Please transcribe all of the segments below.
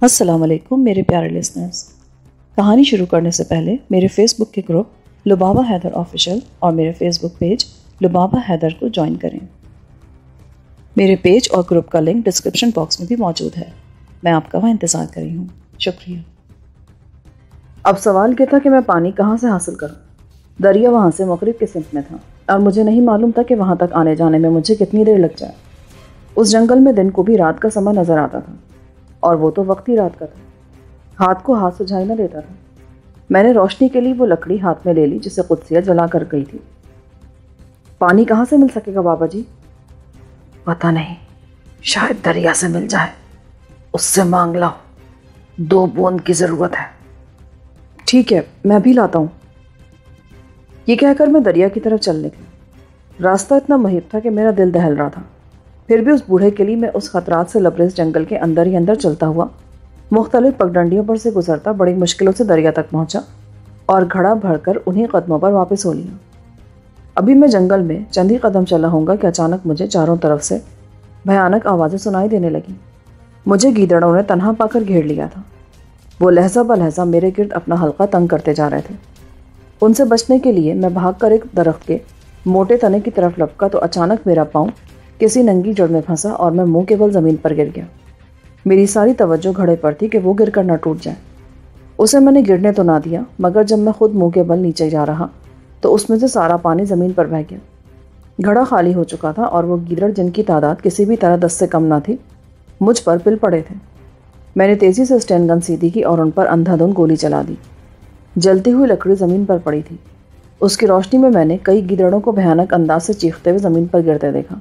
السلام علیکم میرے پیارے لسنرز۔ کہانی شروع کرنے سے پہلے میرے فیس بک کے گروپ لبابہ حیدر آفیشیل اور میرے فیس بک پیج لبابہ حیدر کو جوائن کریں۔ میرے پیج اور گروپ کا لنک ڈسکرپشن باکس میں بھی موجود ہے۔ میں آپ کا وہاں انتظار کر رہی ہوں۔ شکریہ۔ اب سوال یہ تھا کہ میں پانی کہاں سے حاصل کروں۔ دریا وہاں سے مغرب کی سمت میں تھا اور مجھے نہیں معلوم تھا کہ وہاں تک آنے جانے میں مجھے کتنی دیر لگ جائے۔ اس جنگل میں دن کو بھی رات کا سما نظر آتا تھا، اور وہ تو وقتی رات کا تھا۔ ہاتھ کو ہاتھ سجھائی نہ دیتا تھا۔ میں نے روشنی کے لیے وہ لکڑی ہاتھ میں لے لی جسے قدسیہ جلا کر گئی تھی۔ پانی کہاں سے مل سکے گا بابا جی؟ پتہ نہیں، شاید دریا سے مل جائے۔ اس سے مانگ لاؤ، 2 بوند کی ضرورت ہے۔ ٹھیک ہے، میں بھی لاتا ہوں۔ یہ کہہ کر میں دریا کی طرف چل نکلی۔ راستہ اتنا محیط تھا کہ میرا دل دہل رہا تھا، پھر بھی اس بوڑھے کے لیے میں اس خطرات سے لبریز جنگل کے اندر ہی اندر چلتا ہوا مختلف پگڈنڈیوں پر سے گزرتا بڑی مشکلوں سے دریا تک پہنچا اور گھڑا بھر کر انہی قدموں پر واپس ہو لیا۔ ابھی میں جنگل میں چند ہی قدم چلا ہوں گا کہ اچانک مجھے چاروں طرف سے بھیانک آوازیں سنائی دینے لگیں۔ مجھے گیدڑوں نے تنہا پا کر گھیر لیا تھا۔ وہ لہجہ بلہجہ میرے گرد اپنا حلقہ تنگ کرتے جا رہے تھے۔ ان سے بچنے کے لیے میں بھاگ کر ایک درخت کے موٹے تنے کی طرف لپکا تو اچانک میرا پاؤں کسی ننگی جڑ میں پھنسا اور میں منہ کے بل زمین پر گر گیا۔ میری ساری توجہ گھڑے پر تھی کہ وہ گر کر نہ ٹوٹ جائے۔ اسے میں نے گرنے تو نہ دیا، مگر جب میں خود منہ کے بل نیچے جا رہا تو اس میں سے سارا پانی زمین پر بہہ گیا۔ گھڑا خالی ہو چکا تھا اور وہ گیدڑ، جن کی تعداد کسی بھی طرح 10 سے کم نہ تھی، مجھ پر پل پڑے تھے۔ میں نے تیزی سے اسٹین گن سیدھی کی اور ان پر اندھا دھند گولی چلا دی۔ جلتی ہوئی لکڑی زمین پر پڑی تھی۔ اس کی روشنی میں نے کئی گیدڑوں کو بھیانک انداز سے چیختے ہوئے زمین پر گرتے دیکھا۔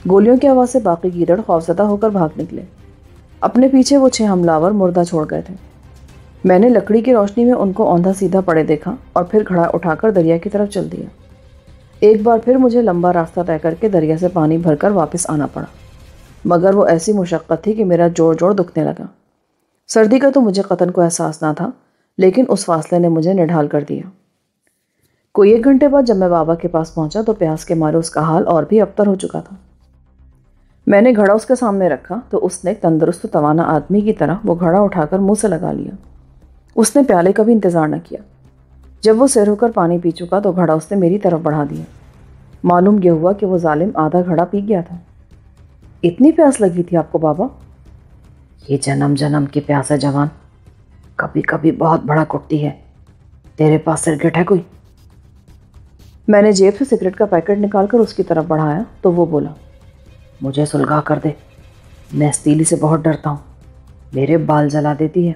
گولیوں کی آواز سے باقی گیدڑ خوفزدہ ہو کر بھاگ نکلے۔ اپنے پیچھے وہ 6 حملہ مردہ چھوڑ گئے تھے۔ میں نے لکڑی کی روشنی میں ان کو اوندھا سیدھا پڑے دیکھا اور پھر گھڑا اٹھا کر دریا کی طرف چل دیا۔ ایک بار پھر مجھے لمبا راستہ طے کر کے دریا سے پانی بھر کر واپس آنا پڑا، مگر وہ ایسی مشقت تھی کہ میرا جوڑ جوڑ دکھنے لگا۔ سردی کا تو مجھے قطن کو احساس نہ تھا، لیکن اس فاصلے نے مجھے نڈھال کر دیا۔ کوئی 1 گھنٹے بعد جب میں بابا کے پاس پہنچا تو پیاس کے مارے اس کا حال اور بھی ابتر ہو چکا تھا۔ میں نے گھڑا اس کے سامنے رکھا تو اس نے تندرست توانا آدمی کی طرح وہ گھڑا اٹھا کر منہ سے لگا لیا۔ اس نے پیالے کا بھی انتظار نہ کیا۔ جب وہ سیر ہو کر پانی پی چکا تو گھڑا اس نے میری طرف بڑھا دیا۔ معلوم یہ ہوا کہ وہ ظالم آدھا گھڑا پی گیا تھا۔ اتنی پیاس لگی تھی آپ کو بابا؟ یہ جنم جنم کی پیاس ہے جوان، کبھی کبھی بہت بڑا کٹتی ہے۔ تیرے پاس سگریٹ ہے کوئی؟ میں نے جیب سے سگریٹ کا پیکٹ نکال کر اس کی طرف بڑھایا تو وہ بولا، مجھے سلگا کر دے، میں اس تیلی سے بہت ڈرتا ہوں، میرے بال جلا دیتی ہے۔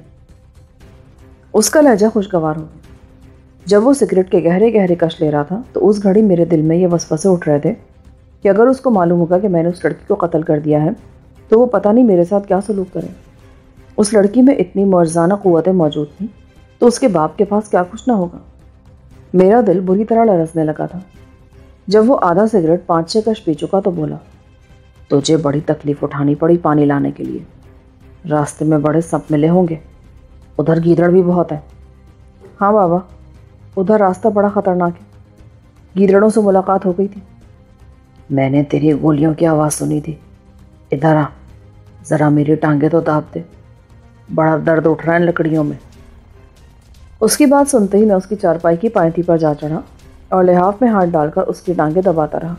اس کا لہجہ خوشگوار ہو گیا۔ جب وہ سگریٹ کے گہرے گہرے کش لے رہا تھا تو اس گھڑی میرے دل میں یہ وسوسے اٹھ رہے تھے کہ اگر اس کو معلوم ہوگا کہ میں نے اس لڑکی کو قتل کر دیا ہے تو وہ پتہ نہیں میرے ساتھ کیا سلوک کرے۔ اس لڑکی میں اتنی مرزانہ قوتیں موجود تھیں تو اس کے باپ کے پاس کیا کچھ نہ ہوگا۔ میرا دل بری طرح لرزنے لگا تھا۔ جب وہ آدھا سگریٹ 5-6 کش پی چکا تو بولا، تجھے بڑی تکلیف اٹھانی پڑی پانی لانے کے لیے، راستے میں بڑے سپ ملے ہوں گے، ادھر گیدڑ بھی بہت ہے۔ ہاں بابا، ادھر راستہ بڑا خطرناک ہے، گیدڑوں سے ملاقات ہو گئی تھی۔ میں نے تیری گولیوں کی آواز سنی تھی۔ ادھر آ، ذرا میری ٹانگیں تو داب دے، بڑا درد اٹھ رہا ہے ان لکڑیوں میں۔ اس کی بات سنتے ہی میں اس کی چارپائی کی پائنتی پر جا چڑھا اور لحاف میں ہاتھ ڈال کر اس کی ٹانگیں دباتا رہا۔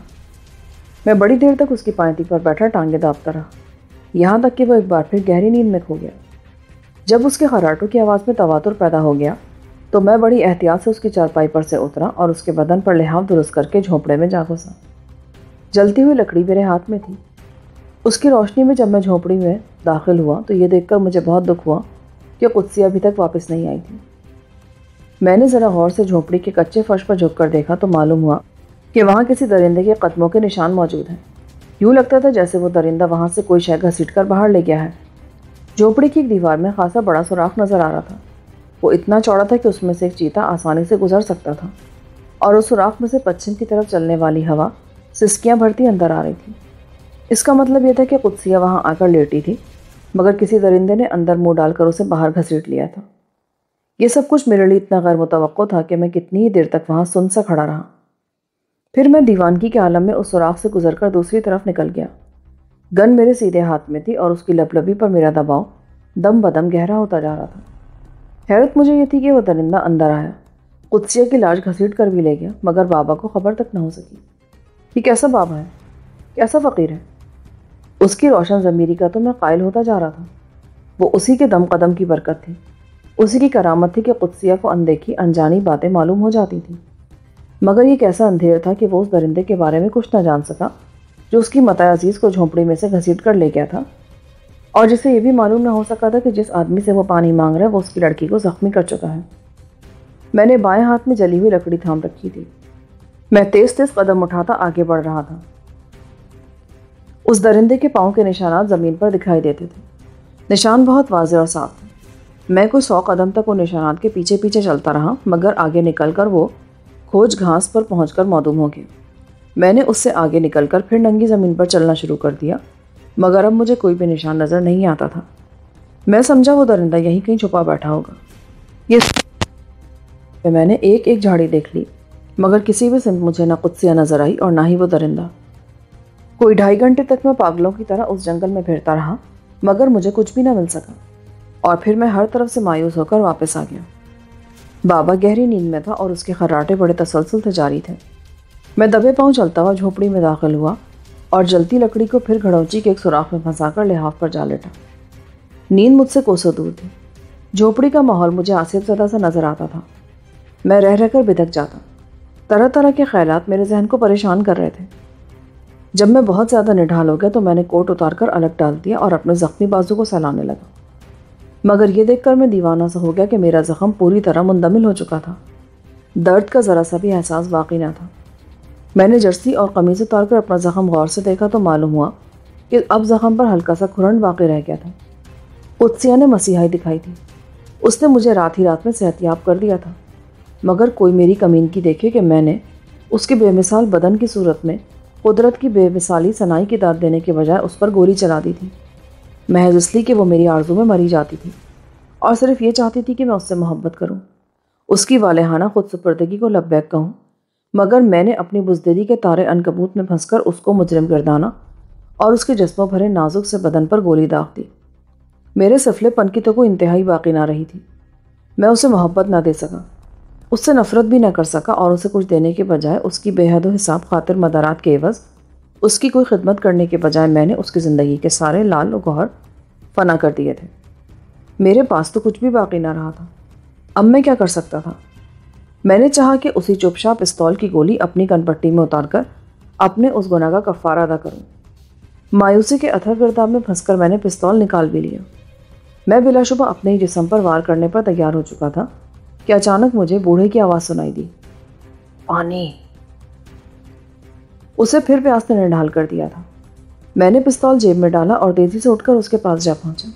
میں بڑی دیر تک اس کی پائنتی پر بیٹھا ٹانگیں دابتا رہا، یہاں تک کہ وہ ایک بار پھر گہری نیند میں کھو گیا۔ جب اس کے خراٹوں کی آواز میں تواتر پیدا ہو گیا تو میں بڑی احتیاط سے اس کی چارپائی پر سے اترا اور اس کے بدن پر لحاف درست کر کے جھونپڑے میں جا گھسا۔ جلتی ہوئی لکڑی میرے ہاتھ میں تھی۔ اس کی روشنی میں جب میں جھونپڑی میں داخل ہوا تو یہ دیکھ کر مجھے بہت دکھ ہوا کہ قدسیہ ابھی تک واپس نہیں آئی تھی۔ میں نے ذرا غور سے جھونپڑی کے کچے فرش پر جھک کر دیکھا تو معلوم ہوا کہ وہاں کسی درندے کے قدموں کے نشان موجود ہیں۔ یوں لگتا تھا جیسے وہ درندہ وہاں سے کوئی شے گھسیٹ کر باہر لے گیا ہے۔ جھونپڑی کی ایک دیوار میں خاصا بڑا سوراخ نظر آ رہا تھا۔ وہ اتنا چوڑا تھا کہ اس میں سے ایک چیتا آسانی سے گزر سکتا تھا، اور اس سوراخ میں سے پچھم کی طرف چلنے والی ہوا سسکیاں بھرتی اندر آ رہی تھی۔ اس کا مطلب یہ تھا کہ قدسیہ وہاں آ کر لیٹی تھی، مگر کسی درندے نے اندر منہ ڈال کر اسے باہر گھسیٹ لیا تھا۔ یہ سب کچھ میرے لیے اتنا غیر متوقع تھا کہ میں کتنی ہی دیر تک وہاں سن سا کھڑا رہا۔ پھر میں دیوانگی کے عالم میں اس سوراخ سے گزر کر دوسری طرف نکل گیا۔ گن میرے سیدھے ہاتھ میں تھی اور اس کی لبلبی پر میرا دباؤ دم بدم گہرا ہوتا جا رہا تھا۔ حیرت مجھے یہ تھی کہ وہ درندہ اندر آیا، قدسیہ کی لاش گھسیٹ کر بھی لے گیا، مگر بابا کو خبر تک نہ ہو سکی۔ یہ کیسا بابا ہے، کیسا فقیر ہے؟ اس کی روشن ضمیری کا تو میں قائل ہوتا جا رہا تھا۔ وہ اسی کے دم قدم کی برکت تھی، اسی کی کرامت تھی کہ قدسیہ کو اندیکھی انجانی باتیں معلوم ہو جاتی تھیں۔ مگر یہ کیسا اندھیر تھا کہ وہ اس درندے کے بارے میں کچھ نہ جان سکا جو اس کی متاع عزیز کو جھونپڑی میں سے گھسیٹ کر لے گیا تھا، اور جسے یہ بھی معلوم نہ ہو سکا تھا کہ جس آدمی سے وہ پانی مانگ رہا ہے وہ اس کی لڑکی کو زخمی کر چکا ہے۔ میں نے بائیں ہاتھ میں جلی ہوئی لکڑی تھام رکھی تھی۔ میں تیز تیز قدم اٹھاتا آگے بڑھ رہا تھا۔ اس درندے کے پاؤں کے نشانات زمین پر دکھائی دیتے تھے۔ نشان بہت واضح اور صاف تھے۔ میں کوئی 100 قدم تک ان نشانات کے پیچھے پیچھے چلتا رہا، مگر آگے نکل کر وہ کھوج گھاس پر پہنچ کر معدوم ہو گیا۔ میں نے اس سے آگے نکل کر پھر ننگی زمین پر چلنا شروع کر دیا، مگر اب مجھے کوئی بھی نشان نظر نہیں آتا تھا۔ میں سمجھا وہ درندہ یہیں کہیں چھپا بیٹھا ہوگا۔ یہ میں نے ایک ایک جھاڑی دیکھ لی، مگر کسی بھی سمت مجھے نہ قدسیہ نظر آئی اور نہ ہی وہ درندہ۔ کوئی 2.5 گھنٹے تک میں پاگلوں کی طرح اس جنگل میں پھرتا رہا، مگر مجھے کچھ بھی نہ مل سکا، اور پھر میں ہر طرف سے مایوس ہو کر واپس آ گیا۔ بابا گہری نیند میں تھا اور اس کے خراٹے بڑے تسلسل سے جاری تھے۔ میں دبے پاؤں چلتا ہوا جھوپڑی میں داخل ہوا اور جلتی لکڑی کو پھر گھڑوچی کے ایک سوراخ میں پھنسا کر لحاف پر جا لیٹا۔ نیند مجھ سے کوسوں دور تھی۔ جھوپڑی کا ماحول مجھے آصف زدہ سا نظر آتا تھا۔ میں رہ رہ کر بدک جاتا۔ طرح طرح کے خیالات میرے ذہن کو پریشان کر رہے تھے۔ جب میں بہت زیادہ نڈھال ہو گیا تو میں نے کوٹ اتار کر الگ ڈال دیا اور اپنے زخمی بازو کو سلانے لگا، مگر یہ دیکھ کر میں دیوانہ سا ہو گیا کہ میرا زخم پوری طرح مندمل ہو چکا تھا۔ درد کا ذرا سا بھی احساس باقی نہ تھا۔ میں نے جرسی اور قمیض اتار کر اپنا زخم غور سے دیکھا تو معلوم ہوا کہ اب زخم پر ہلکا سا کھرن باقی رہ گیا تھا۔ قدسیہ نے مسیحائی دکھائی تھی۔ اس نے مجھے رات ہی رات میں صحتیاب کر دیا تھا، مگر کوئی میری کمینگی دیکھے کہ میں نے اس کے بے مثال بدن کی صورت میں قدرت کی بے مثالی ثنائی کی داد دینے کے بجائے اس پر گولی چلا دی تھی، محض اس لیے کہ وہ میری آرزو میں مری جاتی تھی اور صرف یہ چاہتی تھی کہ میں اس سے محبت کروں، اس کی والہانہ خود سپردگی کو لبیک کہوں۔ مگر میں نے اپنی بزدلی کے تارے عنکبوت میں پھنس کر اس کو مجرم گردانا اور اس کے جسموں بھرے نازک سے بدن پر گولی داغ دی۔ میرے سفلے پن کی تو کوئی انتہائی باقی نہ رہی تھی۔ میں اسے محبت نہ دے سکا، اس سے نفرت بھی نہ کر سکا، اور اسے کچھ دینے کے بجائے اس کی بے حد و حساب خاطر مدارات کے عوض اس کی کوئی خدمت کرنے کے بجائے میں نے اس کی زندگی کے سارے لال و گوہر فنا کر دیے تھے۔ میرے پاس تو کچھ بھی باقی نہ رہا تھا۔ اب میں کیا کر سکتا تھا؟ میں نے چاہا کہ اسی چپچاپ پستول کی گولی اپنی کن پٹی میں اتار کر اپنے اس گناہ کا کفارہ ادا کروں۔ مایوسی کے اتھر گرداب میں پھنس کر میں نے پستول نکال بھی لیا۔ میں بلا شبہ اپنے ہی جسم پر وار کرنے پر تیار ہو چکا تھا کہ اچانک مجھے بوڑھے کی آواز سنائی دی، پانی۔ اسے پھر پیاس نے نڈھال کر دیا تھا۔ میں نے پستول جیب میں ڈالا اور تیزی سے اٹھ کر اس کے پاس جا پہنچا۔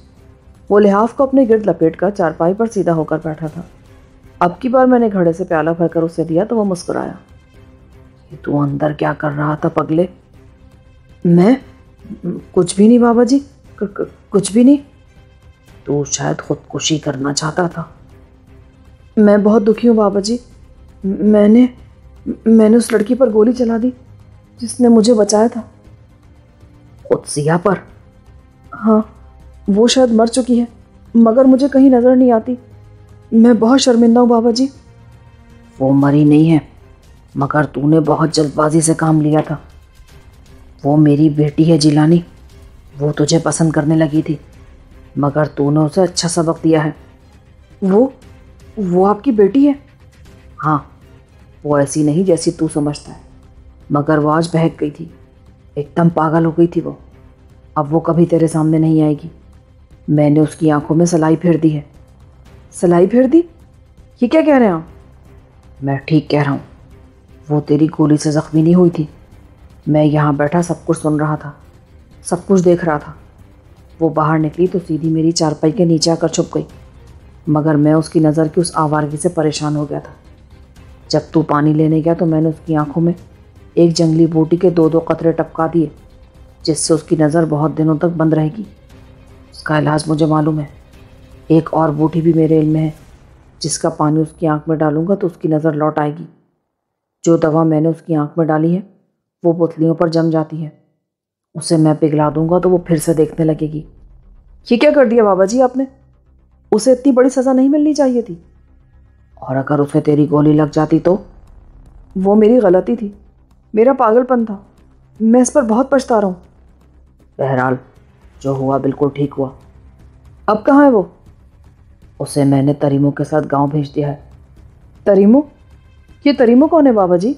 وہ لحاف کو اپنے گرد لپیٹ کر چارپائی پر سیدھا ہو کر بیٹھا تھا۔ اب کی بار میں نے گھڑے سے پیالہ بھر کر اسے دیا تو وہ مسکرایا۔ یہ تو اندر کیا کر رہا تھا پگلے؟ میں کچھ بھی نہیں بابا جی، کچھ بھی نہیں۔ تو شاید خودکشی کرنا چاہتا تھا۔ میں بہت دکھی ہوں بابا جی، میں نے اس لڑکی پر گولی چلا دی جس نے مجھے بچایا تھا۔ قدسیہ پر؟ ہاں، وہ شاید مر چکی ہے، مگر مجھے کہیں نظر نہیں آتی۔ میں بہت شرمندہ ہوں بابا جی۔ وہ مری نہیں ہے، مگر تو نے بہت جلد بازی سے کام لیا تھا۔ وہ میری بیٹی ہے جیلانی، وہ تجھے پسند کرنے لگی تھی، مگر تو نے اسے اچھا سبق دیا ہے۔ وہ آپ کی بیٹی ہے؟ ہاں، وہ ایسی نہیں جیسی تو سمجھتا ہے، مگر وہ آج بہک گئی تھی، ایک دم پاگل ہو گئی تھی وہ۔ اب وہ کبھی تیرے سامنے نہیں آئے گی۔ میں نے اس کی آنکھوں میں سلائی پھیر دی ہے۔ سلائی پھیر دی؟ یہ کیا کہہ رہے ہیں آپ؟ میں ٹھیک کہہ رہا ہوں۔ وہ تیری گولی سے زخمی نہیں ہوئی تھی۔ میں یہاں بیٹھا سب کچھ سن رہا تھا، سب کچھ دیکھ رہا تھا۔ وہ باہر نکلی تو سیدھی میری چارپائی کے نیچے آ کر چھپ گئی، مگر میں اس کی نظر کی اس آوارگی سے پریشان ہو گیا تھا۔ جب تو پانی لینے گیا تو میں نے اس کی آنکھوں میں ایک جنگلی بوٹی کے 2 قطرے ٹپکا دیے، جس سے اس کی نظر بہت دنوں تک بند رہے گی۔ اس کا علاج مجھے معلوم ہے۔ ایک اور بوٹی بھی میرے علم میں ہے، جس کا پانی اس کی آنکھ میں ڈالوں گا تو اس کی نظر لوٹ آئے گی۔ جو دوا میں نے اس کی آنکھ میں ڈالی ہے وہ پتلیوں پر جم جاتی ہے، اسے میں پگھلا دوں گا تو وہ پھر سے دیکھنے لگے گی۔ یہ کیا کر دیا بابا جی آپ نے؟ اسے اتنی بڑی سزا نہیں ملنی چاہیے تھی۔ اور اگر اسے تیری گولی لگ جاتی تو؟ وہ میری غلطی تھی، میرا پاگل پن تھا، میں اس پر بہت پچھتا رہا ہوں۔ بہرحال جو ہوا بالکل ٹھیک ہوا۔ اب کہاں ہے وہ؟ اسے میں نے تریمو کے ساتھ گاؤں بھیج دیا ہے۔ تریمو؟ یہ تریمو کون ہے بابا جی؟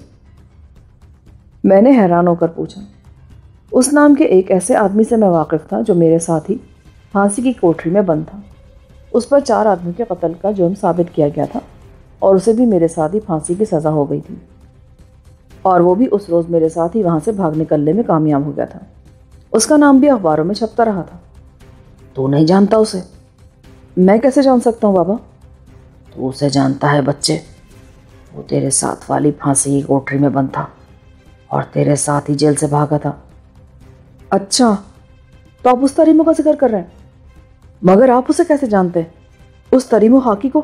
میں نے حیران ہو کر پوچھا۔ اس نام کے ایک ایسے آدمی سے میں واقف تھا جو میرے ساتھ ہی پھانسی کی کوٹری میں بند تھا۔ اس پر 4 آدمیوں کے قتل کا جرم ثابت کیا گیا تھا اور اسے بھی میرے ساتھ ہی پھانسی کی سزا ہو گئی تھی، اور وہ بھی اس روز میرے ساتھ ہی وہاں سے بھاگ نکلنے میں کامیاب ہو گیا تھا۔ اس کا نام بھی اخباروں میں چھپتا رہا تھا۔ تو نہیں جانتا اسے؟ میں کیسے جان سکتا ہوں بابا؟ تو اسے جانتا ہے بچے، وہ تیرے ساتھ والی پھانسی کی کوٹری میں بند تھا اور تیرے ساتھ ہی جیل سے بھاگا تھا۔ اچھا، تو آپ اس تریمو کا ذکر کر رہے ہیں؟ مگر آپ اسے کیسے جانتے ہیں، اس تریمو خاکی کو؟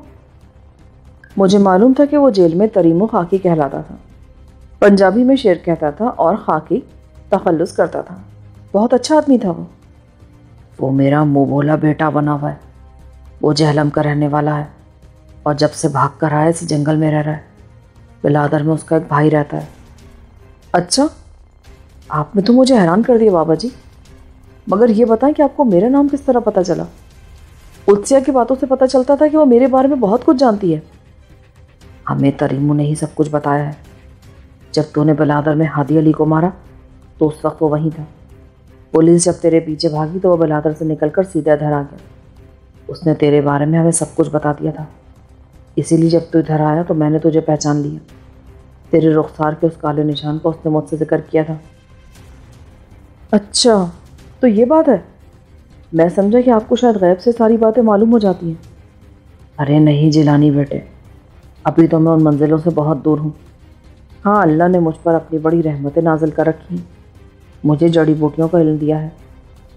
مجھے معلوم تھا کہ وہ جیل میں تریمو خاکی کہلاتا تھا، پنجابی میں شیر کہتا تھا اور خاکی تخلص کرتا تھا۔ بہت اچھا آدمی تھا وہ میرا منہ بولا بیٹا بنا ہوا ہے۔ وہ جہلم کا رہنے والا ہے اور جب سے بھاگ کر آیا اسی جنگل میں رہ رہا ہے۔ بلادر میں اس کا ایک بھائی رہتا ہے۔ اچھا، آپ نے تو مجھے حیران کر دیا بابا جی۔ مگر یہ بتائیں کہ آپ کو میرا نام کس طرح پتہ چلا؟ قدسیہ کی باتوں سے پتہ چلتا تھا کہ وہ میرے بارے میں بہت کچھ جانتی ہے۔ ہمیں تریمو نے ہی سب کچھ بتایا ہے۔ جب تو نے بلادر میں ہادی علی کو مارا تو اس وقت وہ وہیں تھا۔ پولیس جب تیرے پیچھے بھاگی تو وہ بلادر سے نکل کر سیدھا ادھر آ گیا۔ اس نے تیرے بارے میں ہمیں سب کچھ بتا دیا تھا، اسی لیے جب تو ادھر آیا تو میں نے تجھے پہچان لیا۔ تیرے رخسار کے اس کالے نشان کا اس نے مجھ سے ذکر کیا تھا۔ اچھا، تو یہ بات ہے؟ میں سمجھا کہ آپ کو شاید غیب سے ساری باتیں معلوم ہو جاتی ہیں۔ ارے نہیں جیلانی بیٹے، ابھی تو میں ان منزلوں سے بہت دور ہوں۔ ہاں، اللہ نے مجھ پر اپنی بڑی رحمتیں نازل کر رکھی ہیں۔ مجھے جڑی بوٹیوں کا علم دیا ہے،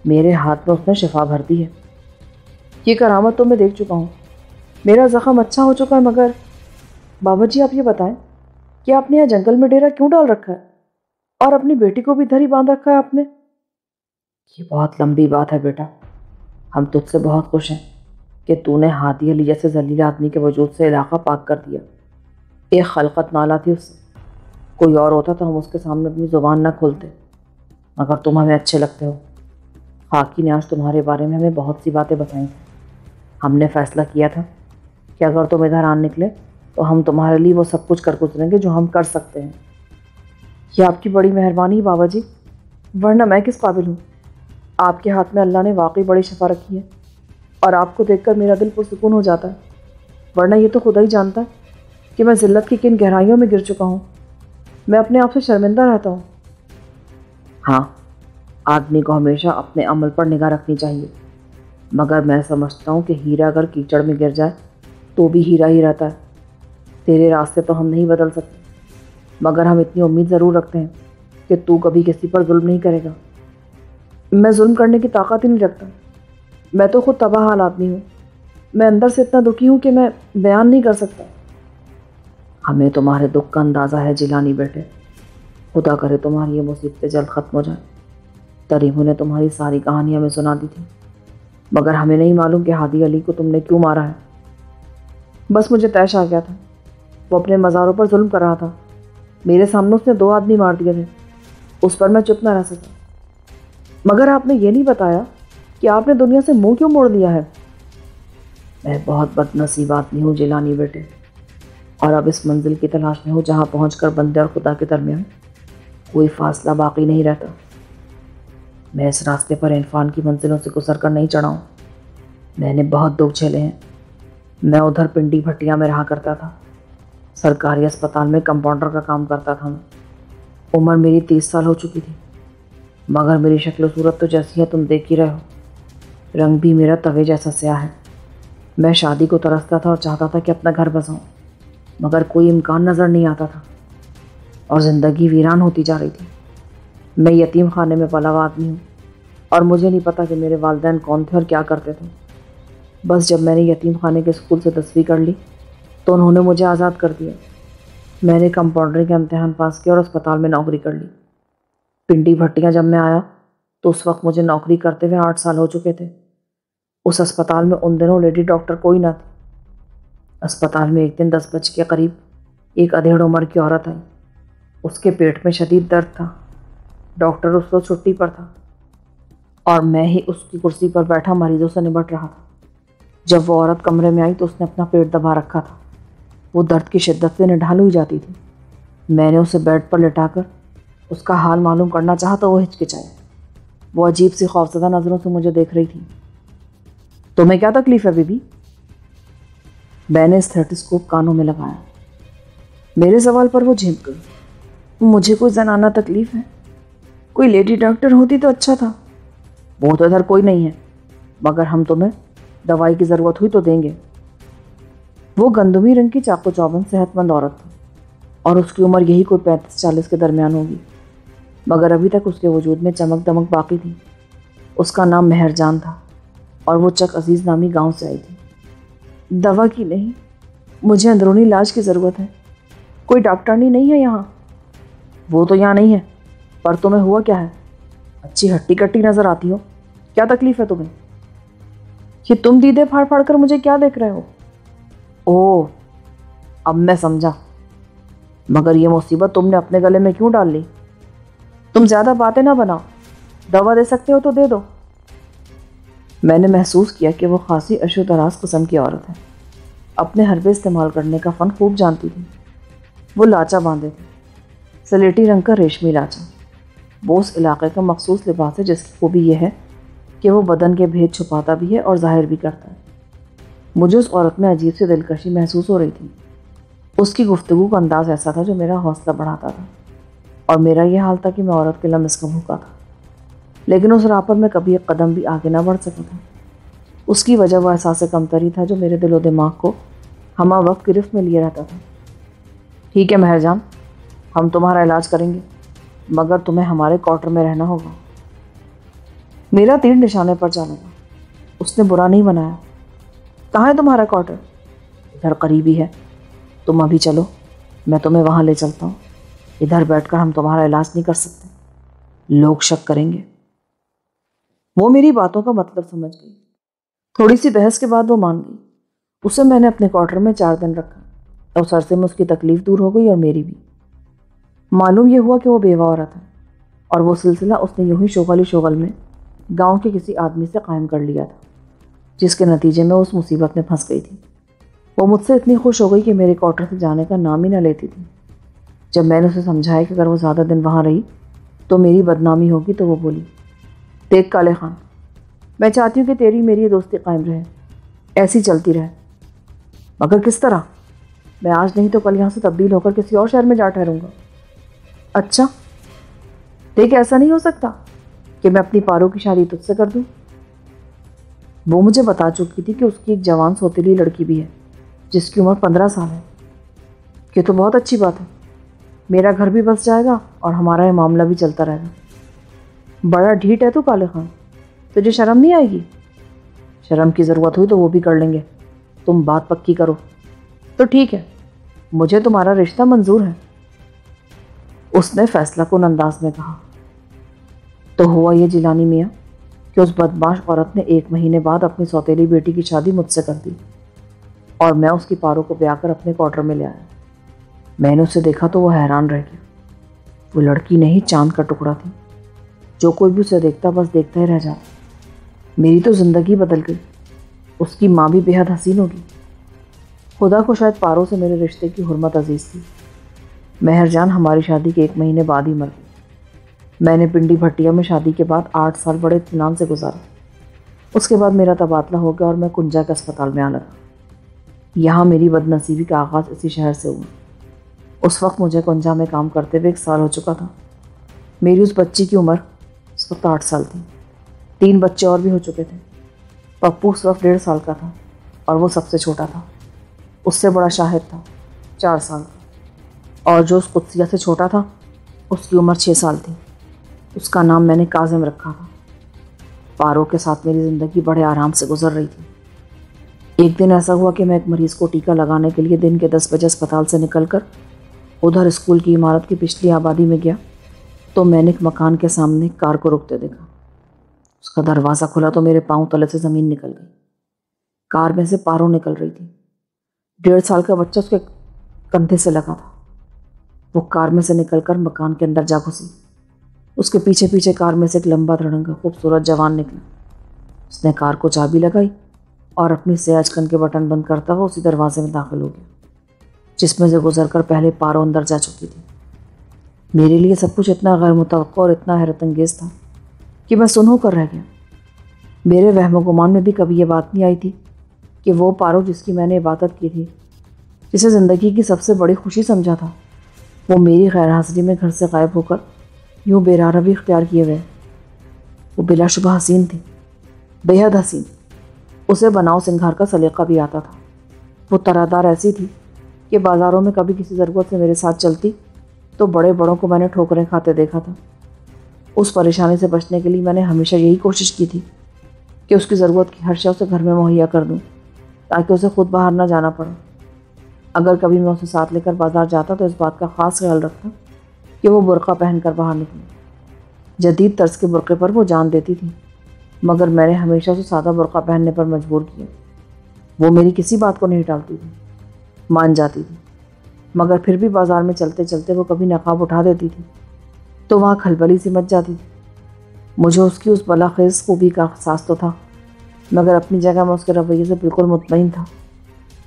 میرے ہاتھ میں اس نے شفا بھر دی ہے۔ یہ کرامت تو میں دیکھ چکا ہوں، میرا زخم اچھا ہو چکا ہے۔ مگر بابا جی آپ یہ بتائیں کہ آپ نے یہاں جنگل میں ڈیرا کیوں ڈال رکھا ہے، اور اپنی بیٹی کو بھی ادھر ہی باندھ رکھا ہے آپ نے؟ یہ بہت لمبی بات ہے بیٹا۔ ہم تجھ سے بہت خوش ہیں کہ تو نے ہادی علی جیسے ذلیل آدمی کے وجود سے علاقہ پاک کر دیا۔ ایک خلقت نالا تھی اس سے، کوئی اور ہوتا تو ہم اس کے سامنے اپنی زبان نہ کھولتے، مگر تم ہمیں اچھے لگتے ہو۔ خاکی نے آج تمہارے بارے میں ہمیں بہت سی باتیں بتائیں تھیں۔ ہم نے فیصلہ کیا تھا کہ اگر تم ادھر آن نکلے تو ہم تمہارے لیے وہ سب کچھ کر گزریں گے جو ہم کر سکتے ہیں۔ یہ آپ کی بڑی مہربانی بابا جی، ورنہ میں کس قابل ہوں؟ آپ کے ہاتھ میں اللہ نے واقعی بڑی شفا رکھی ہے، اور آپ کو دیکھ کر میرا دل پرسکون ہو جاتا ہے۔ ورنہ یہ تو خدا ہی جانتا ہے کہ میں ذلت کی کن گہرائیوں میں گر چکا ہوں۔ میں اپنے آپ سے شرمندہ رہتا ہوں۔ ہاں، آدمی کو ہمیشہ اپنے عمل پر نگاہ رکھنی چاہیے، مگر میں سمجھتا ہوں کہ ہیرا اگر کیچڑ میں گر جائے تو بھی ہیرا ہی رہتا ہے۔ تیرے راستے تو ہم نہیں بدل سکتے، مگر ہم اتنی امید ضرور رکھتے ہیں کہ تو کبھی کسی پر ظلم نہیں کرے گا۔ میں ظلم کرنے کی طاقت ہی نہیں رکھتا، میں تو خود تباہ حال آدمی ہوں۔ میں اندر سے اتنا دکھی ہوں کہ میں بیان نہیں کر سکتا۔ ہمیں تمہارے دکھ کا اندازہ ہے جیلانی بیٹے، خدا کرے تمہاری یہ مصیبتیں جلد ختم ہو جائیں۔ تریمو نے تمہاری ساری کہانی ہمیں سنا دی تھی، مگر ہمیں نہیں معلوم کہ ہادی علی کو تم نے کیوں مارا ہے۔ بس مجھے طیش آ گیا تھا، وہ اپنے مزاروں پر ظلم کر رہا تھا۔ میرے سامنے اس نے 2 آدمی مار دیے تھے، اس پر میں چپ نہ رہ سکا۔ مگر آپ نے یہ نہیں بتایا کہ آپ نے دنیا سے منہ کیوں موڑ لیا ہے؟ میں بہت بد نصیب آدمی ہوں جیلانی بیٹے، اور اب اس منزل کی تلاش میں ہوں جہاں پہنچ کر بندے اور خدا کے درمیان کوئی فاصلہ باقی نہیں رہتا۔ میں اس راستے پر عرفان کی منزلوں سے گزر کر نہیں چڑھا ہوں۔ میں نے بہت دکھ جھیلے ہیں۔ میں ادھر پنڈی بھٹیاں میں رہا کرتا تھا، سرکاری اسپتال میں کمپاؤنڈر کا کام کرتا تھا میں۔ عمر میری 30 سال ہو چکی تھی، مگر میری شکل و صورت تو جیسی ہے تم دیکھ ہی رہے ہو۔ رنگ بھی میرا توے جیسا سیاہ ہے۔ میں شادی کو ترستا تھا اور چاہتا تھا کہ اپنا گھر بساؤں، مگر کوئی امکان نظر نہیں آتا تھا، اور زندگی ویران ہوتی جا رہی تھی۔ میں یتیم خانے میں پلا ہوا آدمی ہوں، اور مجھے نہیں پتا کہ میرے والدین کون تھے اور کیا کرتے تھے۔ بس جب میں نے یتیم خانے کے اسکول سے 10ویں کر لی تو انہوں نے مجھے آزاد کر دیا۔ میں نے کمپاؤنڈری کا امتحان پاس کیا اور اسپتال میں نوکری کر لی۔ پنڈی بھٹیاں جب میں آیا تو اس وقت مجھے نوکری کرتے ہوئے 8 سال ہو چکے تھے۔ اس اسپتال میں ان دنوں لیڈی ڈاکٹر کوئی نہ تھی۔ اسپتال میں ایک دن 10 بجے کے قریب ایک ادھیڑ عمر کی عورت آئی۔ اس کے پیٹ میں شدید درد تھا۔ ڈاکٹر اس وقت چھٹی پر تھا اور میں ہی اس کی کرسی پر بیٹھا مریضوں سے نمٹ رہا تھا۔ جب وہ عورت کمرے میں آئی تو اس نے اپنا پیٹ دبا رکھا تھا۔ وہ درد کی شدت سے نڈھال ہوئی جاتی تھی۔ میں نے اسے بیڈ پر لٹا کر اس کا حال معلوم کرنا چاہا تو وہ ہچکچائی۔ وہ عجیب سی خوفزدہ نظروں سے مجھے دیکھ رہی تھی۔ تمہیں کیا تکلیف ہے بی بی؟ میں نے اسٹیتھوسکوپ کانوں میں لگایا۔ میرے سوال پر وہ جھنک گئی۔ مجھے کوئی زنانہ تکلیف ہے؟ کوئی لیڈی ڈاکٹر ہوتی تو اچھا تھا۔ وہ تو ادھر کوئی نہیں ہے، مگر ہم تمہیں دوائی کی ضرورت ہوئی تو دیں گے۔ وہ گندمی رنگ کی چاق و چوبند صحت مند عورت تھی اور اس کی عمر یہی کوئی 35-40 کے درمیان ہوگی، مگر ابھی تک اس کے وجود میں چمک دمک باقی تھی۔ اس کا نام مہر جان تھا اور وہ چک عزیز نامی گاؤں سے آئی تھی۔ دوا کی نہیں، مجھے اندرونی علاج کی ضرورت ہے۔ کوئی ڈاکٹرنی نہیں ہے یہاں؟ وہ تو یہاں نہیں ہے، پر تمہیں ہوا کیا ہے؟ اچھی ہٹی کٹی نظر آتی ہو، کیا تکلیف ہے تمہیں؟ یہ تم دیدے پھاڑ پھاڑ کر مجھے کیا دیکھ رہے ہو؟ اوہ، اب میں سمجھا، مگر یہ مصیبت تم نے اپنے گلے میں کیوں ڈال لی؟ تم زیادہ باتیں نہ بناؤ، دوا دے سکتے ہو تو دے دو۔ میں نے محسوس کیا کہ وہ خاصی عشو دراز قسم کی عورت ہے، اپنے حربے استعمال کرنے کا فن خوب جانتی تھی۔ وہ لاچا باندھے تھے، سلیٹی رنگ کا ریشمی لاچا۔ وہ اس علاقے کا مخصوص لباس ہے جس کی خوبی یہ ہے کہ وہ بدن کے بھید چھپاتا بھی ہے اور ظاہر بھی کرتا ہے۔ مجھے اس عورت میں عجیب سی دلکشی محسوس ہو رہی تھی۔ اس کی گفتگو کا انداز ایسا تھا جو میرا حوصلہ بڑھاتا تھا، اور میرا یہ حال تھا کہ میں عورت کے لمس کا بھوکا تھا، لیکن اس راہ پر میں کبھی ایک قدم بھی آگے نہ بڑھ سکا تھا۔ اس کی وجہ وہ احساس کمتری تھا جو میرے دل و دماغ کو ہمہ وقت گرفت میں لیے رہتا تھا۔ ٹھیک ہے مہر جان، ہم تمہارا علاج کریں گے، مگر تمہیں ہمارے کوارٹر میں رہنا ہوگا۔ میرا تیر نشانے پر جا لگا۔ اس نے برا نہیں بنایا۔ کہاں ہے تمہارا کوارٹر؟ ادھر قریبی ہے، تم ابھی چلو، میں تمہیں وہاں لے چلتا ہوں۔ ادھر بیٹھ کر ہم تمہارا علاج نہیں کر سکتے، لوگ شک کریں گے۔ وہ میری باتوں کا مطلب سمجھ گئی۔ تھوڑی سی بحث کے بعد وہ مان گئی۔ اسے میں نے اپنے کوارٹر میں 4 دن رکھا۔ اس عرصے میں اس کی تکلیف دور ہو گئی اور میری بھی۔ معلوم یہ ہوا کہ وہ بیوہ عورت ہے، اور وہ سلسلہ اس نے یوں ہی شغل میں گاؤں کے کسی آدمی سے قائم کر لیا تھا، جس کے نتیجے میں اس مصیبت میں پھنس گئی تھی۔ وہ مجھ سے اتنی خوش ہو گئی کہ میرے کوارٹر سے جانے کا نام ہی نہ لیتی تھی۔ جب میں نے اسے سمجھایا کہ اگر وہ زیادہ دن وہاں رہی تو میری بدنامی ہوگی تو وہ بولی، دیکھ کالے خان، میں چاہتی ہوں کہ تیری میری یہ دوستی قائم رہے، ایسی چلتی رہے، مگر کس طرح؟ میں آج نہیں تو کل یہاں سے تبدیل ہو کر کسی اور شہر میں جا ٹھہروں گا۔ اچھا، دیکھ ایسا نہیں ہو سکتا کہ میں اپنی پارو کی شادی تجھ سے کر دوں؟ وہ مجھے بتا چکی تھی کہ اس کی ایک جوان سوتیلی لڑکی بھی ہے جس کی عمر 15 سال ہے۔ یہ تو بہت اچھی بات ہے، میرا گھر بھی بس جائے گا اور ہمارا یہ معاملہ بھی چلتا رہے گا۔ بڑا ڈھیٹ ہے تو کالے خان، تجھے شرم نہیں آئے گی؟ شرم کی ضرورت ہوئی تو وہ بھی کر لیں گے، تم بات پکی کرو تو ٹھیک ہے، مجھے تمہارا رشتہ منظور ہے۔ اس نے فیصلہ کن انداز میں کہا۔ تو ہوا یہ جیلانی میاں کہ اس بدمعاش عورت نے 1 مہینے بعد اپنی سوتیلی بیٹی کی شادی مجھ سے کر دی، اور میں اس کی پارو کو بیاہ کر اپنے کوارٹر میں لے آیا۔ میں نے اسے دیکھا تو وہ حیران رہ گیا۔ وہ لڑکی نہیں چاند کا ٹکڑا تھی، جو کوئی بھی اسے دیکھتا بس دیکھتا ہی رہ جاتا۔ میری تو زندگی بدل گئی۔ اس کی ماں بھی بے حد حسین ہوگی۔ خدا کو شاید پارو سے میرے رشتے کی حرمت عزیز تھی۔ مہر جان ہماری شادی کے 1 مہینے بعد ہی مر گئی۔ میں نے پنڈی بھٹیا میں شادی کے بعد 8 سال بڑے اطمینان سے گزارا۔ اس کے بعد میرا تبادلہ ہو گیا اور میں کنجا کے اسپتال میں آ لگا۔ یہاں میری بد نصیبی کا آغاز اسی شہر سے ہوا۔ اس وقت مجھے کنجا میں کام کرتے ہوئے 1 سال ہو چکا تھا۔ میری اس بچی کی عمر اس وقت 8 سال تھی۔ 3 بچے اور بھی ہو چکے تھے۔ پپو اس وقت 1.5 سال کا تھا اور وہ سب سے چھوٹا تھا۔ اس سے بڑا شاہد تھا، 4 سال کا، اور جو اس قدسیہ سے چھوٹا تھا اس کی عمر 6 سال تھی۔ اس کا نام میں نے کاظم رکھا تھا۔ پارو کے ساتھ میری زندگی بڑے آرام سے گزر رہی تھی۔ ایک دن ایسا ہوا کہ میں ایک مریض کو ٹیکہ لگانے کے لیے دن کے 10 بجے اسپتال سے نکل کر ادھر اسکول کی عمارت کی پچھلی آبادی میں گیا تو میں نے ایک مکان کے سامنے کار کو رکتے دیکھا۔ اس کا دروازہ کھلا تو میرے پاؤں تلے سے زمین نکل گئی۔ کار میں سے پارو نکل رہی تھی۔ 1.5 سال کا بچہ اس کے کندھے سے لگا تھا۔ وہ کار میں سے نکل کر مکان کے اندر جا گھسی۔ اس کے پیچھے پیچھے کار میں سے ایک لمبا دھڑنگا خوبصورت جوان نکلا۔ اس نے کار کو چابی لگائی اور اپنی سیاج کے بٹن بند کرتا ہوا اسی دروازے میں داخل ہو گیا جس میں سے گزر کر پہلے پارو اندر جا چکی تھی۔ میرے لیے سب کچھ اتنا غیر متوقع اور اتنا حیرت انگیز تھا کہ میں سن ہو کر رہ گیا۔ میرے وہم و گمان میں بھی کبھی یہ بات نہیں آئی تھی کہ وہ پارو جس کی میں نے عبادت کی تھی، جسے زندگی کی سب سے بڑی خوشی سمجھا تھا، وہ میری غیر حاضری میں گھر سے غائب ہو کر یوں بے روی اختیار کیے ہوئے۔ وہ بلا شبہ حسین تھی، بے حد حسین۔ اسے بناؤ سنگھار کا سلیقہ بھی آتا تھا۔ وہ طرح ایسی تھی کہ بازاروں میں کبھی کسی ضرورت سے میرے ساتھ چلتی تو بڑے بڑوں کو میں نے ٹھوکریں کھاتے دیکھا تھا۔ اس پریشانی سے بچنے کے لیے میں نے ہمیشہ یہی کوشش کی تھی کہ اس کی ضرورت کی ہر شے اسے گھر میں مہیا کر دوں تاکہ اسے خود باہر نہ جانا پڑے۔ اگر کبھی میں اسے ساتھ لے کر بازار جاتا تو اس بات کا خاص خیال رکھتا کہ وہ برقع پہن کر باہر نکلے۔ جدید طرز کے برقعے پر وہ جان دیتی تھی، مگر میں نے ہمیشہ اسے سادہ برقع پہننے پر مجبور کیا۔ وہ میری کسی بات کو نہیں ٹالتی تھی، مان جاتی تھی، مگر پھر بھی بازار میں چلتے چلتے وہ کبھی نقاب اٹھا دیتی تھی تو وہاں کھلبلی سی مچ جاتی تھی۔ مجھے اس کی اس بلاخیز خوبی کا احساس تو تھا، مگر اپنی جگہ میں اس کے رویے سے بالکل مطمئن تھا۔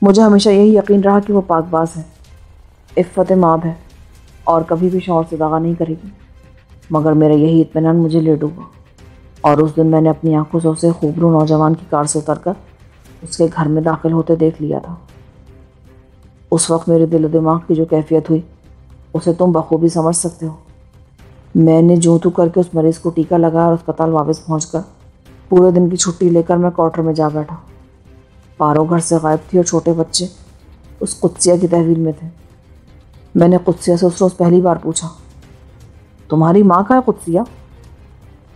مجھے ہمیشہ یہی یقین رہا کہ وہ پاک باز ہے، عفت مآب ہے اور کبھی بھی شوہر سے دغا نہیں کرے گی، مگر میرا یہی اطمینان مجھے لے ڈوبا۔ اور اس دن میں نے اپنی آنکھوں سے اسے خوبرو نوجوان کی کار سے اتر کر اس کے گھر میں داخل ہوتے دیکھ لیا تھا۔ اس وقت میرے دل و دماغ کی جو کیفیت ہوئی اسے تم بخوبی سمجھ سکتے ہو۔ میں نے جو تو کر کے اس مریض کو ٹیکہ لگایا اور اسپتال واپس پہنچ کر پورے دن کی چھٹی لے کر میں کوارٹر میں جا بیٹھا۔ پارو گھر سے غائب تھی اور چھوٹے بچے اس قدسیہ کی تحویل میں تھے۔ میں نے قدسیہ سے اس روز پہلی بار پوچھا، تمہاری ماں کہاں ہے قدسیہ؟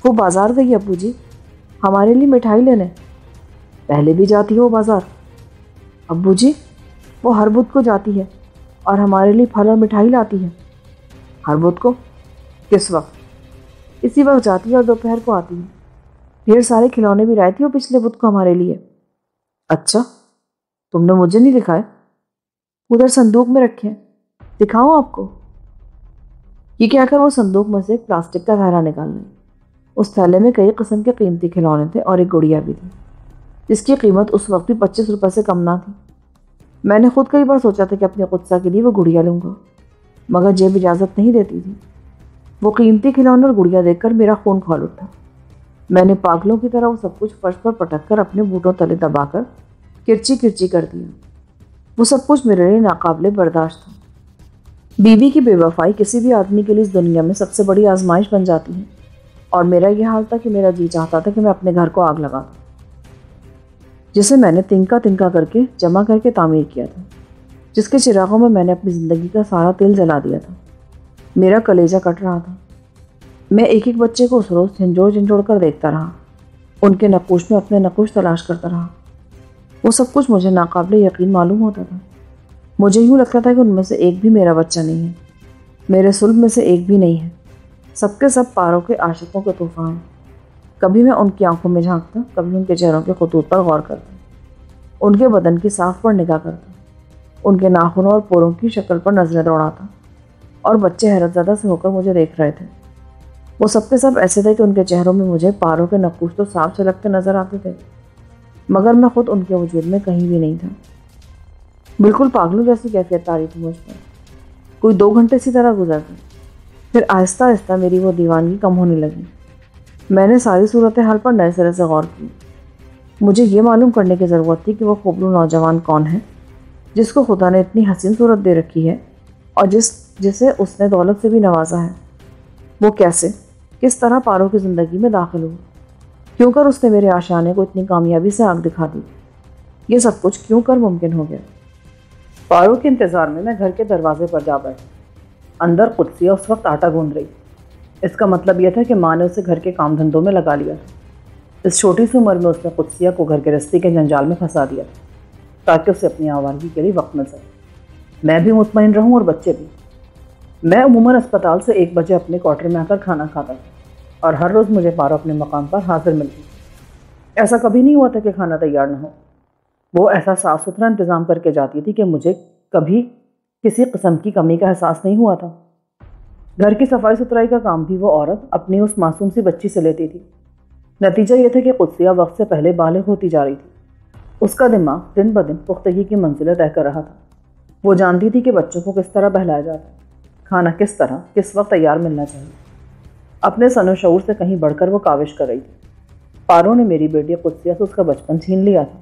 وہ بازار گئی ابو جی، ہمارے لیے مٹھائی لینے۔ پہلے بھی جاتی ہو بازار؟ ابو جی وہ ہر بدھ کو جاتی ہے اور ہمارے لیے پھل اور مٹھائی لاتی ہے۔ ہر بدھ کو؟ کس وقت؟ اسی وقت جاتی ہے اور دوپہر کو آتی ہے۔ ڈھیر سارے کھلونے بھی لائے تھی وہ پچھلے بدھ کو ہمارے لیے۔ اچھا، تم نے مجھے نہیں دکھائے؟ ادھر صندوق میں رکھے ہیں، دکھاؤں آپ کو؟ یہ کہہ کر وہ صندوق میں سے ایک پلاسٹک کا تھیلا نکال لی۔ اس تھیلے میں کئی قسم کے قیمتی کھلونے تھے اور ایک گڑیا بھی تھی جس کی قیمت اس وقت بھی 25 روپے سے کم نہ تھی۔ میں نے خود کئی بار سوچا تھا کہ اپنی قدسہ کے لیے وہ گڑیا لوں گا، مگر جیب اجازت نہیں دیتی تھی۔ وہ قیمتی کھلونے اور گڑیا دیکھ کر میرا خون کھول اٹھا۔ میں نے پاگلوں کی طرح وہ سب کچھ فرش پر پٹک کر اپنے بوٹوں تلے دبا کر کرچی کرچی کر دیا۔ وہ سب کچھ میرے لیے ناقابل برداشت تھا۔ بیوی کی بے وفائی کسی بھی آدمی کے لیے اس دنیا میں سب سے بڑی آزمائش بن جاتی ہے، اور میرا یہ حال تھا کہ میرا جی چاہتا تھا کہ میں اپنے گھر کو آگ لگا دوں، جسے میں نے تنکا تنکا کر کے جمع کر کے تعمیر کیا تھا، جس کے چراغوں میں میں نے اپنی زندگی کا سارا تیل جلا دیا تھا۔ میرا کلیجہ کٹ رہا تھا۔ میں ایک ایک بچے کو اس روز جھنجھوڑ جھنجھوڑ کر دیکھتا رہا، ان کے نقوش میں اپنے نقوش تلاش کرتا رہا۔ وہ سب کچھ مجھے ناقابل یقین معلوم ہوتا تھا۔ مجھے یوں لگتا تھا کہ ان میں سے ایک بھی میرا بچہ نہیں ہے، میرے صلب میں سے ایک بھی نہیں ہے۔ سب کے سب پارو کے عاشقوں کے طوفان ہیں۔ کبھی میں ان کی آنکھوں میں جھانکتا، کبھی ان کے چہروں کے خطوط پر غور کرتا، ان کے بدن کی صاف پر نگاہ کرتا، ان کے ناخنوں اور پوروں کی شکل پر نظریں دوڑاتا، اور بچے حیرت زدہ سے ہو کر مجھے دیکھ رہے تھے۔ وہ سب کے سب ایسے تھے کہ ان کے چہروں میں مجھے پارو کے نقوش تو صاف جھلکتے نظر آتے تھے، مگر میں خود ان کے وجود میں کہیں بھی نہیں تھا۔ بالکل پاگلوں جیسی کیفیت طاری تھی مجھ پر۔ کوئی 2 گھنٹے اسی طرح گزر گئے، پھر آہستہ آہستہ میری وہ دیوانگی کم ہونے لگی۔ میں نے ساری صورتحال پر نئے سرے سے غور کی۔ مجھے یہ معلوم کرنے کی ضرورت تھی کہ وہ خوبرو نوجوان کون ہے جس کو خدا نے اتنی حسین صورت دے رکھی ہے اور جسے اس نے دولت سے بھی نوازا ہے۔ وہ کیسے، کس طرح پارو کی زندگی میں داخل ہوا؟ کیوں کر اس نے میرے آشیانے کو اتنی کامیابی سے آنکھ دکھا دی؟ یہ سب کچھ کیوں کر ممکن ہو گیا؟ پارو کے انتظار میں گھر کے دروازے پر جا بیٹھا۔ اندر قدسیہ اس وقت آٹا گوندھ رہی۔ اس کا مطلب یہ تھا کہ ماں نے اسے گھر کے کام دھندوں میں لگا لیا تھا۔ اس چھوٹی سی عمر میں اس نے قدسیہ کو گھر کے رستے کے جنجال میں پھنسا دیا تھا تاکہ اسے اپنی آوارگی کے لیے وقت مل سکے، میں بھی مطمئن رہوں اور بچے بھی۔ میں عموماً اسپتال سے 1 بجے اپنے کوارٹر میں آ کر کھانا کھاتا تھا اور ہر روز مجھے پارو اپنے مقام پر حاضر ملتی۔ ایسا کبھی نہیں ہوا تھا کہ کھانا تیار نہ ہو۔ وہ ایسا صاف ستھرا انتظام کر کے جاتی تھی کہ مجھے کبھی کسی قسم کی کمی کا احساس نہیں ہوا تھا۔ گھر کی صفائی ستھرائی کا کام بھی وہ عورت اپنی اس معصوم سی بچی سے لیتی تھی۔ نتیجہ یہ تھا کہ قدسیہ وقت سے پہلے بالغ ہوتی جا رہی تھی۔ اس کا دماغ دن بدن پختگی کی منزلیں طے کر رہا تھا۔ وہ جانتی تھی کہ بچوں کو کس طرح بہلایا جاتا ہے، کھانا کس طرح کس وقت تیار ملنا چاہیے۔ اپنے سن و شعور سے کہیں بڑھ کر وہ کاوش کر رہی تھی۔ پارو نے میری بیٹی قدسیہ سے اس کا بچپن چھین لیا تھا۔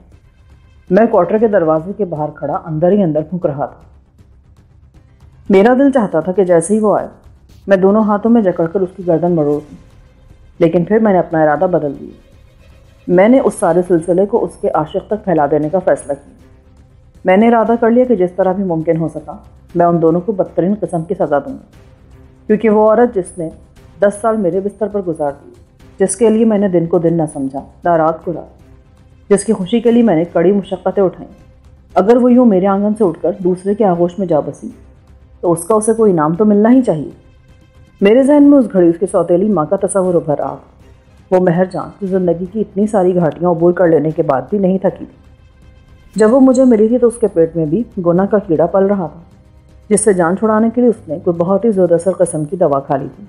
میں کوارٹر کے دروازے کے باہر کھڑا اندر ہی اندر پھونک رہا تھا۔ میرا دل چاہتا تھا کہ جیسے ہی وہ آئے میں دونوں ہاتھوں میں جکڑ کر اس کی گردن مروڑ دوں، لیکن پھر میں نے اپنا ارادہ بدل دیا۔ میں نے اس سارے سلسلے کو اس کے عاشق تک پھیلا دینے کا فیصلہ کیا۔ میں نے ارادہ کر لیا کہ جس طرح بھی ممکن ہو سکا میں ان دونوں کو بدترین قسم کی سزا دوں گا، کیونکہ وہ عورت جس نے 10 سال میرے بستر پر گزار دی، جس کے لیے میں نے دن کو دن نہ سمجھا، نہ رات کو رات، جس کی خوشی کے لیے میں نے کڑی مشقتیں اٹھائیں، اگر وہ یوں میرے آنگن سے اٹھ کر دوسرے کے آغوش میں جا بسی تو اس کا اسے کوئی انعام تو ملنا ہی چاہیے۔ میرے ذہن میں اس گھڑی اس کی سوتیلی ماں کا تصور ابھر رہا تھا، وہ مہر جان جو زندگی کی اتنی ساری گھاٹیاں عبور کر لینے کے بعد بھی نہیں تھکی تھی۔ جب وہ مجھے ملی تھی تو اس کے پیٹ میں بھی گناہ کا کیڑا پل رہا تھا، جس سے جان چھڑانے کے لیے اس نے کوئی بہت ہی زیادہ اثر قسم کی دوا کھا لی تھی،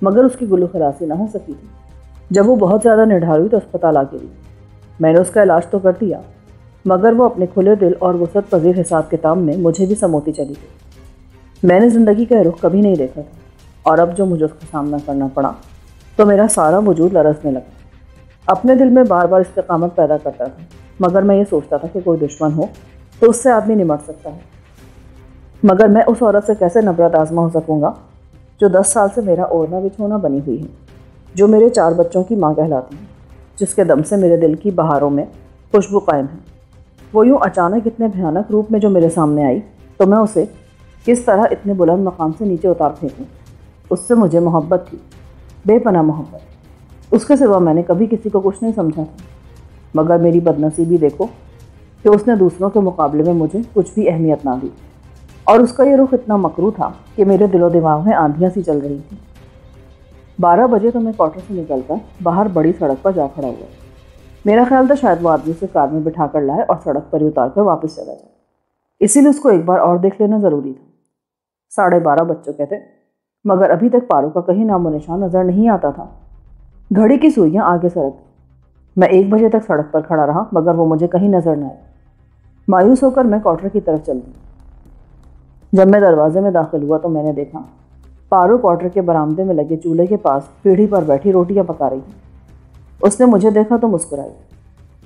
مگر اس کی گلو خلاصی نہ ہو سکی تھی۔ جب وہ بہت زیادہ نڈھال ہوئی تو اسپتال آ گئی۔ میں نے اس کا علاج تو کر دیا، مگر وہ اپنے کھلے دل اور وسعت پذیر حساب کتاب میں مجھے بھی سموتی چلی گئی۔ میں نے زندگی کا رخ کبھی نہیں دیکھا تھا، اور اب جو مجھے اس کا سامنا کرنا پڑا تو میرا سارا وجود لرزنے لگا۔ اپنے دل میں بار بار استقامت پیدا کرتا تھا، مگر میں یہ سوچتا تھا کہ کوئی دشمن ہو تو اس سے آدمی نمٹ سکتا ہے، مگر میں اس عورت سے کیسے نفرت آزما ہو سکوں گا جو 10 سال سے میرا اوڑھنا بچھونا بنی ہوئی ہے، جو میرے 4 بچوں کی ماں کہلاتی ہے، جس کے دم سے میرے دل کی بہاروں میں خوشبو قائم ہے۔ وہ یوں اچانک اتنے بھیانک روپ میں جو میرے سامنے آئی تو میں اسے کس طرح اتنے بلند مقام سے نیچے اتار پھینکوں۔ اس سے مجھے محبت تھی، بے پناہ محبت۔ اس کے سوا میں نے کبھی کسی کو کچھ نہیں سمجھا تھا، مگر میری بدنصیبی دیکھو کہ اس نے دوسروں کے مقابلے میں مجھے کچھ بھی اہمیت نہ دی، اور اس کا یہ رخ اتنا مکروہ تھا کہ میرے دل و دماغ میں آندھیاں سی چل رہی تھیں۔ 12 بجے تو میں کوارٹر سے نکل کر باہر بڑی سڑک پر جا کھڑا ہوا۔ میرا خیال تھا شاید وہ آدمی سے کار میں بٹھا کر لائے اور سڑک پر ہی اتار کر واپس چلا جائے، اسی لیے اس کو ایک بار اور دیکھ لینا ضروری تھا۔ 12:30 بج چکے تھے، مگر ابھی تک پارو کا کہیں نام و نشان نظر نہیں آتا تھا۔ گھڑی کی سوئیاں آگے سرک گئیں۔ میں 1 بجے تک سڑک پر کھڑا رہا، مگر وہ مجھے کہیں نظر نہ آیا۔ مایوس ہو کر میں کوارٹر کی طرف چل دی۔ جب میں دروازے میں داخل ہوا تو میں نے دیکھا پارو کوارٹر کے برآمدے میں لگے چولہے کے پاس پیڑھی پر بیٹھی روٹیاں پکا رہی تھی۔ اس نے مجھے دیکھا تو مسکرائی۔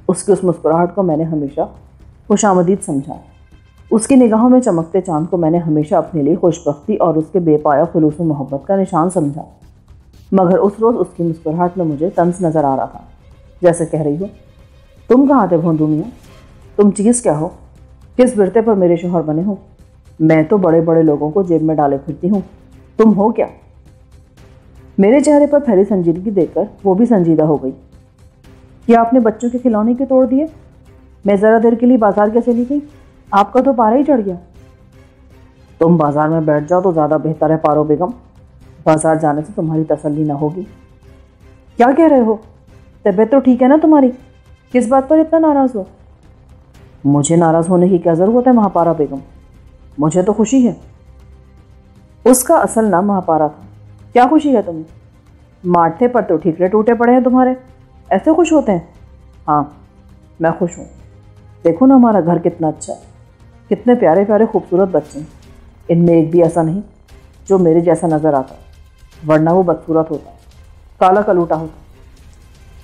اس کی اس مسکراہٹ کو میں نے ہمیشہ خوش آمدید سمجھا۔ اس کی نگاہوں میں چمکتے چاند کو میں نے ہمیشہ اپنے لیے خوش بختی اور اس کے بے پایا خلوص و محبت کا نشان سمجھا، مگر اس روز اس کی مسکراہٹ میں مجھے طنز نظر آ رہا تھا، جیسے کہہ رہی ہو تم کہاں تھے بھونڈو میاں، تم چیز کیا ہو، کس برتے پر میرے شوہر بنے ہو، میں تو بڑے بڑے لوگوں کو جیب میں ڈالے پھرتی ہوں، تم ہو کیا؟ میرے چہرے پر پھیلی سنجیدگی دیکھ کر وہ بھی سنجیدہ ہو گئی۔ کیا آپ نے بچوں کے کھلونے کیوں توڑ دیے؟ میں ذرا دیر کے لیے بازار کیسے چلی گئی؟ آپ کا تو پارا ہی چڑھ گیا۔ تم بازار میں بیٹھ جاؤ تو زیادہ بہتر ہے پارو بیگم، بازار جانے سے تمہاری تسلی نہ ہوگی۔ کیا کہہ رہے ہو؟ طبیعت تو ٹھیک ہے نا تمہاری؟ کس بات پر اتنا ناراض ہو؟ مجھے ناراض ہونے کی کیا ضرورت ہے مہاپارا بیگم، مجھے تو خوشی ہے۔ اس کا اصل نام مہاپارا تھا۔ کیا خوشی ہے تمہیں؟ ماتھے پر تو ٹھیکرے ٹوٹے پڑے ہیں تمہارے، ایسے خوش ہوتے ہیں؟ ہاں میں خوش ہوں، دیکھو نا ہمارا گھر کتنا اچھا ہے، کتنے پیارے پیارے خوبصورت بچے ہیں، ان میں ایک بھی ایسا نہیں جو میرے جیسا نظر آتا، ورنہ وہ بدصورت ہوتا، کالا کلوٹا ہوتا۔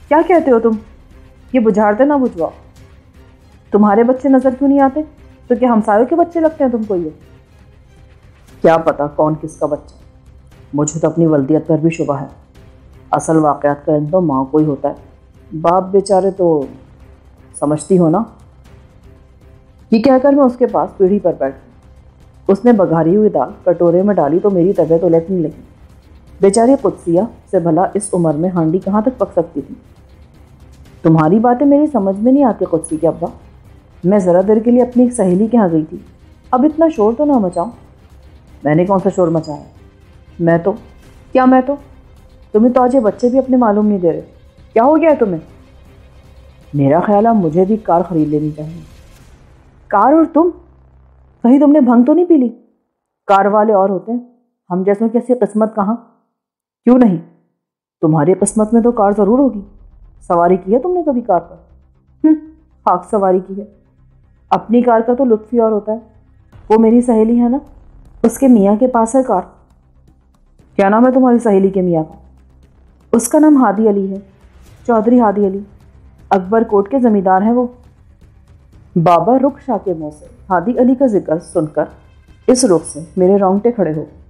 کیا کہتے ہو تم؟ یہ بجھاڑتے نہ بجھواؤ۔ تمہارے بچے نظر کیوں نہیں آتے؟ تو کیا ہمسایوں کے بچے لگتے ہیں تم کو؟ یہ کیا پتا کون کس کا بچہ، مجھے تو اپنی ولدیت پر بھی شبہ ہے۔ اصل واقعات کا علم تو ماں کو ہی ہوتا ہے، باپ بیچارے تو سمجھتی ہو نا۔ یہ کہہ کر میں اس کے پاس پیڑھی پر بیٹھی۔ اس نے بگھاری ہوئی دال کٹورے میں ڈالی تو میری طبیعت الٹنے لگی۔ بیچاری قدسیہ سے بھلا اس عمر میں ہانڈی کہاں تک پک سکتی تھی؟ تمہاری باتیں میری سمجھ میں نہیں آتی قدسی کے ابا، میں ذرا دیر کے لیے اپنی ایک سہیلی کے یہاں گئی تھی، اب اتنا شور تو نہ مچاؤ۔ میں نے کون سا شور مچایا؟ میں تو تمہیں تو آج یہ بچے بھی اپنے معلوم نہیں دے رہے، کیا ہو گیا ہے تمہیں؟ میرا خیال ہے مجھے بھی کار خرید لینی چاہیے، کار اور تم، کہیں تم نے بھنگ تو نہیں پی لی؟ کار والے اور ہوتے ہیں، ہم جیسوں کی ایسی قسمت کہاں؟ کیوں نہیں؟ تمہاری قسمت میں تو کار ضرور ہوگی۔ سواری کی ہے تم نے کبھی کار پر؟ خاک سواری کی ہے۔ اپنی کار کا تو لطف ہی اور ہوتا ہے۔ وہ میری سہیلی ہے نا، اس کے میاں کے پاس ہے کار۔ کیا نام ہے تمہاری سہیلی کے میاں کا؟ اس کا نام ہادی علی ہے، چودھری ہادی علی، اکبر کوٹ کے زمیندار ہیں وہ۔ بابا رخ شاہ کے منہ سے ہادی علی کا ذکر سن کر اس رخ سے میرے رونگٹے کھڑے ہو گئے۔